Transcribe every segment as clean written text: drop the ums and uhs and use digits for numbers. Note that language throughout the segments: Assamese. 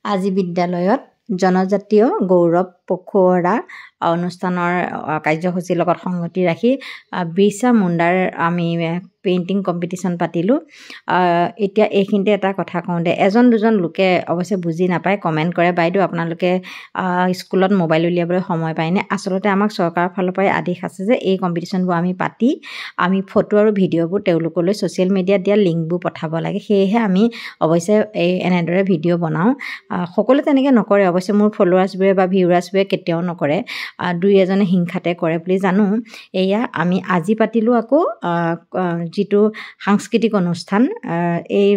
আজি বিদ্যালয়ত জনজাতীয় গৌৰৱ পখুৱৰা অনুষ্ঠানৰ কাৰ্যসূচীৰ লগত সংগতি ৰাখি বিৰছা মুণ্ডাৰ আমি পেইণ্টিং কম্পিটিশ্যন পাতিলোঁ। এতিয়া এইখিনিতে এটা কথা কওঁ দে, এজন দুজন লোকে অৱশ্যে বুজি নাপায়, কমেণ্ট কৰে, বাইদেউ আপোনালোকে স্কুলত মোবাইল উলিয়াবলৈ সময় পায়নে? আচলতে আমাক চৰকাৰৰ ফালৰ পৰাই আদেশ আছে যে এই কম্পিটিশ্যনবোৰ আমি পাতি আমি ফটো আৰু ভিডিঅ'বোৰ তেওঁলোকলৈ ছ'চিয়েল মিডিয়াত দিয়া লিংকবোৰ পঠাব লাগে। সেয়েহে আমি অৱশ্যে এনেদৰে ভিডিঅ' বনাওঁ। সকলোৱে তেনেকৈ নকৰে, অৱশ্যে মোৰ ফলোৱাৰ্ছবোৰে বা ভিউৱাৰ্ছবোৰে কেতিয়াও নকৰে, দুই এজনে হিংসাতে কৰে বুলি জানো। এয়া আমি আজি পাতিলোঁ আকৌ যিটো সাংস্কৃতিক অনুষ্ঠান, এই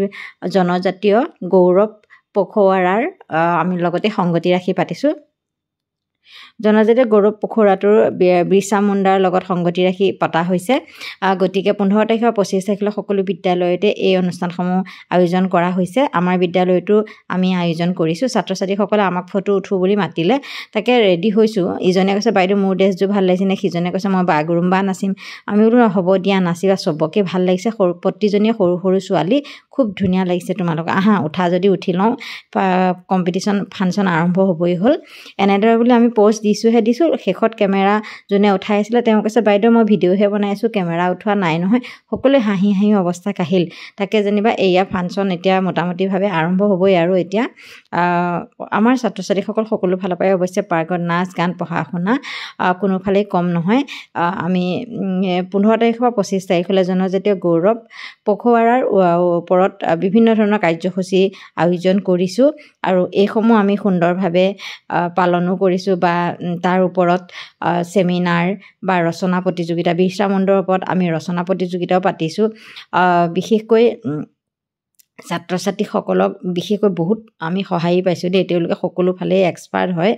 জনজাতীয় গৌৰৱ পখুৱৰাৰ আমি লগতে সংগতি ৰাখি পাতিছোঁ। জনজাতীয় গৌৰৱ পখুৱৰাটোৰ বিৰছা মুণ্ডাৰ লগত সংগতি ৰাখি পতা হৈছে। গতিকে 15 তাৰিখ আৰু 25 তাৰিখলৈ সকলো বিদ্যালয়তে এই অনুষ্ঠানসমূহ আয়োজন কৰা হৈছে। আমাৰ বিদ্যালয়তো আমি আয়োজন কৰিছোঁ। ছাত্ৰ ছাত্ৰীসকলে আমাক ফটো উঠো বুলি মাতিলে, তাকে ৰেডি হৈছোঁ। ইজনে কৈছে বাইদেউ মোৰ ড্ৰেছযোৰ ভাল লাগিছে নে, সিজনে কৈছে মই বাগৰুম্বা নাচিম। আমি বোলো হ'ব দিয়া নাচিবা, চবকে ভাল লাগিছে, প্ৰতিজনীয়ে সৰু সৰু ছোৱালী, খুব ধুনীয়া লাগিছে তোমালোক, আহা উঠা যদি উঠি লওঁ, কম্পিটিশ্যন ফাংচন আৰম্ভ হ'বই হ'ল। এনেদৰে বুলি আমি প'ষ্ট দিছোঁ। শেষত কেমেৰা যোনে উঠাই আছিলে তেওঁ কৈছে বাইদেউ মই ভিডিঅ'হে বনাই আছোঁ, কেমেৰা উঠোৱা নাই নহয়। সকলোৱে হাঁহি হাঁহি অৱস্থা কাহিল। তাকে যেনিবা এয়া ফাংচন এতিয়া মোটামুটিভাৱে আৰম্ভ হ'বই। আৰু এতিয়া আমাৰ ছাত্ৰ ছাত্ৰীসকল সকলো ফালৰ পৰাই অৱশ্যে পাৰ্গত, নাচ গান পঢ়া শুনা কোনোফালেই কম নহয়। আমি 15 তাৰিখৰ পৰা 25 তাৰিখলৈ জনজাতীয় গৌৰৱ পখুৱৰাৰ ওপৰত বিভিন্ন ধৰণৰ কাৰ্যসূচী আয়োজন কৰিছোঁ আৰু এইসমূহ আমি সুন্দৰভাৱে পালনো কৰিছোঁ বা তাৰ ওপৰত ছেমিনাৰ বা ৰচনা প্ৰতিযোগিতা, বিৰছা মুণ্ডাৰ ওপৰত আমি ৰচনা প্ৰতিযোগিতাও পাতিছোঁ। বিশেষকৈ ছাত্ৰ ছাত্ৰীসকলক বিশেষকৈ বহুত আমি সহায় পাইছোঁ দেই, তেওঁলোকে সকলো ফালেই এক্সপাৰ্ট হয়।